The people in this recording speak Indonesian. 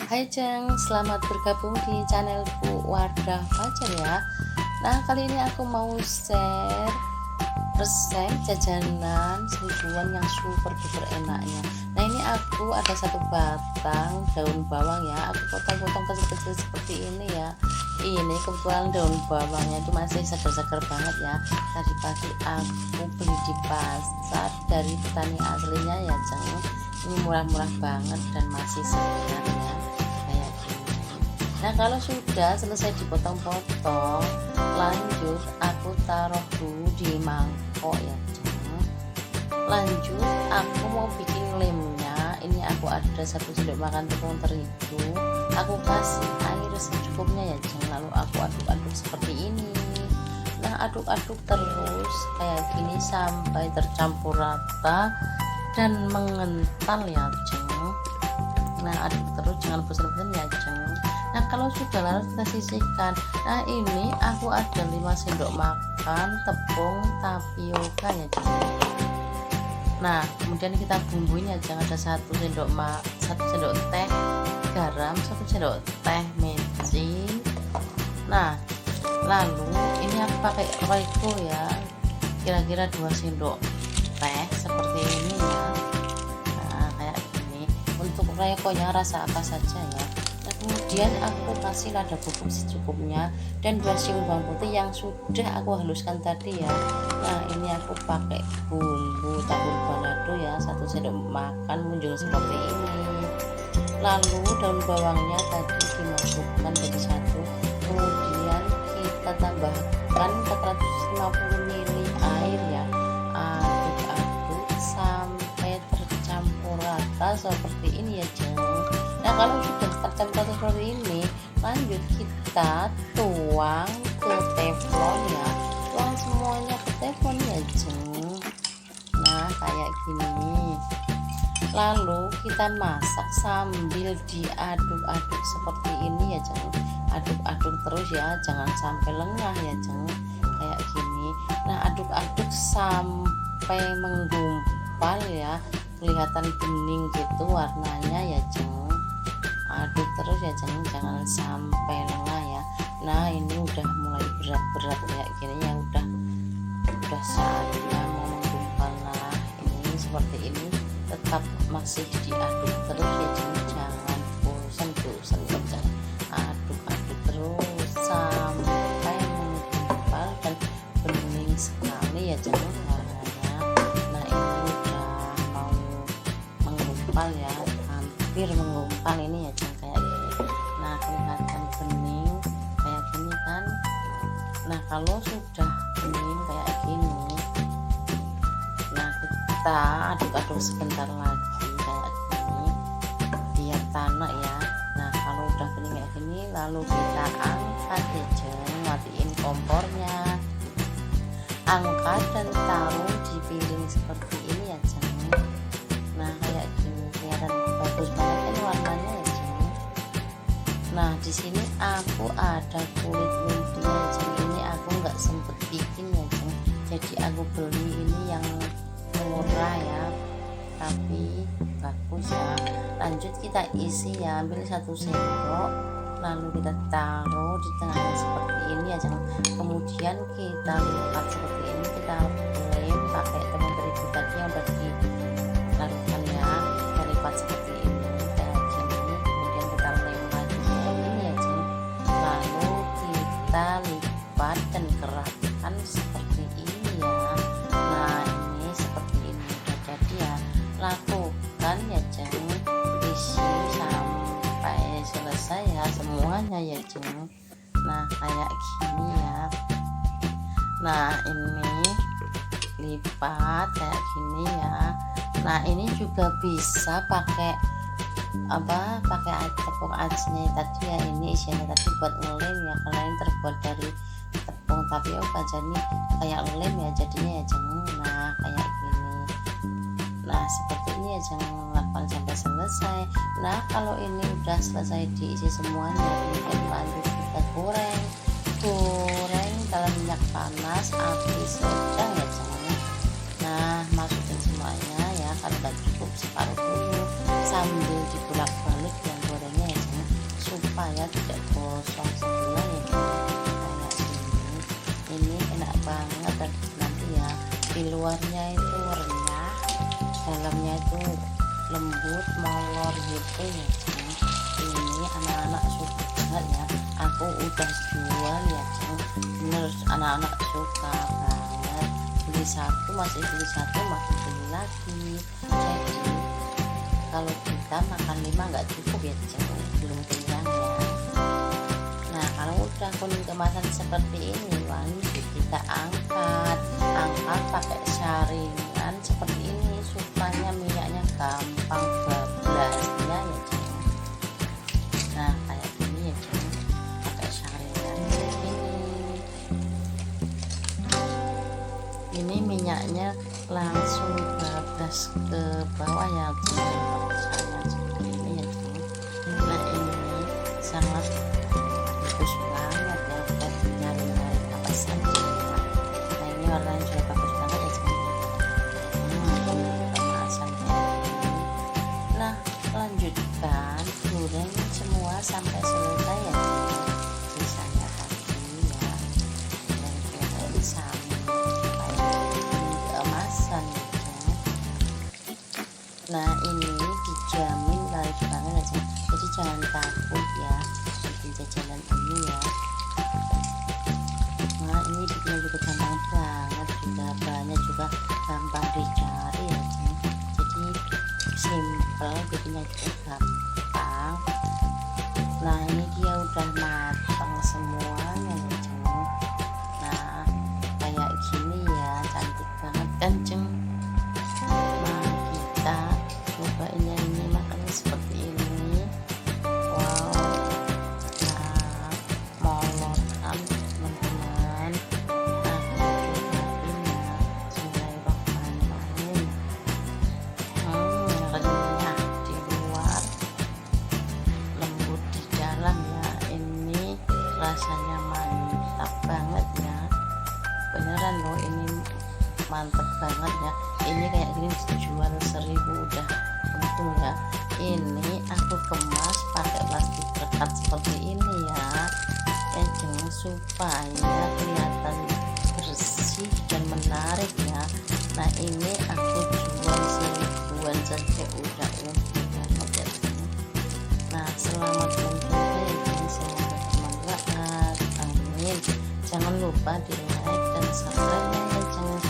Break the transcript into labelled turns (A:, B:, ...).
A: Hai Jeng, selamat bergabung di channelku Wardah Fajar ya. Nah, kali ini aku mau share resep jajanan seribuan yang super duper enaknya. Nah, ini aku ada satu batang daun bawang ya, aku potong-potong kecil-kecil seperti ini ya. Ini kebetulan daun bawangnya itu masih segar-segar banget ya. Tadi pagi aku beli di pasar dari petani aslinya ya Jeng. Ini murah-murah banget dan masih segar ya. Nah, kalau sudah selesai dipotong-potong, lanjut aku taruh dulu di mangkok ya. Lanjut aku mau bikin lemnya. Ini aku ada 1 sendok makan tepung terigu. Aku kasih air secukupnya ya, lalu aku aduk-aduk seperti ini. Nah, aduk-aduk terus kayak gini sampai tercampur rata dan mengental ya, Nah, aduk terus, jangan bosan-bosan ya, Nah, kalau sudah larut kita sisihkan. Nah, ini aku ada 5 sendok makan tepung tapioka ya, Nah, kemudian kita bumbuin ya, ada 1 sendok teh garam, 1 sendok teh mecin. Nah, lalu ini aku pakai royco ya, kira-kira 2 sendok teh seperti ini ya. Nah, kayak gini. Untuk royconya rasa apa saja ya. Kemudian aku kasih lada bubuk secukupnya dan 2 siung bawang putih yang sudah aku haluskan tadi ya. Nah, ini aku pakai bumbu tabur balado ya, 1 sendok makan menjung seperti ini. Lalu daun bawangnya tadi dimasukkan jadi satu, kemudian kita tambahkan 450 ml air ya. Aduk-aduk sampai tercampur rata seperti ini ya, Nah, kalau sudah tercampur seperti ini, lanjut kita tuang ke teflon ya. Tuang semuanya ke teflon ya, Nah, kayak gini. Lalu kita masak sambil diaduk-aduk seperti ini ya, Aduk-aduk terus ya, jangan sampai lengah ya, Kayak gini. Nah, aduk-aduk sampai menggumpal ya, kelihatan bening gitu warnanya ya, Aduk terus ya, jangan sampai lengah ya. Nah, ini udah mulai berat-berat kayak gini ya, udah saatnya mau menggumpal. Nah, ini seperti ini, tetap masih diaduk terus ya, jangan bosan-bosan ya, aduk-aduk terus sampai menggumpal dan bening sekali ya, warnanya. Nah, ini udah mau menggumpal ya, hampir menggumpal ini ya, kayak gini. Nah, kelihatan bening kayak gini kan. Nah, kalau sudah bening kayak gini, nah kita aduk-aduk sebentar lagi kayak gini biar tanek ya. Nah, kalau udah bening kayak gini, lalu kita angkat ya, matiin kompornya, angkat dan taruh di piring seperti ini ya, Nah, kayak gini kelihatan bagus banget kan warnanya ya, Nah, di sini aku ada kulit lumpia ya, ini aku nggak sempet bikin ya, jadi aku beli ini yang murah ya, tapi bagus ya. Lanjut kita isi ya, ambil 1 sendok, lalu kita taruh di tengahnya seperti ini ya, kemudian kita lipat seperti ini, kita lem pakai tepung terigu tadi yang udah dilarutkan ya, kita lipat seperti ini kayak gini, kemudian kita lem lagi kayak gini ya, lalu kita lipat dan keratkan seperti ini ya. Nah, ini seperti ini udah jadi ya, lakukan ya, isi sampai selesai ya semuanya ya, Nah, kayak gini ya. Nah, ini lipat kayak gini ya. Nah, ini juga bisa pakai tepung acinya tadi ya, ini isinya tadi buat ngelem ya, karena ini terbuat dari tepung tapioka jadi kayak lem ya jadinya ya, Nah, kayak gini. Nah, seperti ini ya, lakukan sampai selesai. Nah, kalau ini udah selesai diisi semuanya, kemudian lanjut kita goreng dalam minyak panas api sedang ya, Nah, masukin semuanya ya, kalau udah cukup separuh dulu sambil dibolak-balik yang gorengnya ya, apa ya, tidak gosong sebelah ya kayak ini enak banget. Dan nanti ya di luarnya itu renyah, dalamnya itu lembut molor gitu ya. Ini anak-anak suka banget ya, aku udah jual ya bener, anak-anak suka banget, beli satu masih beli lagi. Jadi kalau kita makan 5 nggak cukup ya, belum kenyang ya. Nah kalau udah kuning kemasan seperti ini, lanjut kita angkat pakai saringan seperti ini supaya minyaknya gampang bablasnya ya. Nah kayak gini ya, pakai saringan ini minyaknya langsung bablas ke bawah ya, pakai saringan seperti ini ya. Nah ini sangat bagus banget ya buat nyari-nyari kapas saja. Nah ini warnanya juga bagus banget ya kemasan kayak gini. Nah lanjutkan goreng semua sampai selesai ya, sisanya tadi ya dan kita disambung supaya keemasan ya. Nah ini dijamin laris banget ya, jadi jangan takut ya bikin jajanan ini ya. Nah ini bikinnya juga gampang banget, juga bahannya juga gampang dicari ya, jadi simple, bikinnya juga gampang. Nah ini dia udah matang semuanya ya ceng. Nah kayak gini ya, cantik banget kan ceng. Nah kita cobain ya, ini makannya seperti ini. Wow, nah molor kan teman-teman. Nah kita cobain ya, bismillahirrahmanirrahim. Renyah di luar, lembut di dalam ya. Ini rasanya mantap banget ya, beneran loh, ini mantap banget ya. Ini kayak gini dijual 1000 udah untung ya. Ini aku kemas pakai plastik ketat seperti ini ya, jangan supaya kelihatan bersih dan menarik ya. Nah ini aku jual 1000-an saja udah untung banget ya. Nah selamat mencoba ya, saya bermanfaat, amin. Jangan lupa di like dan subscribe ya, jangan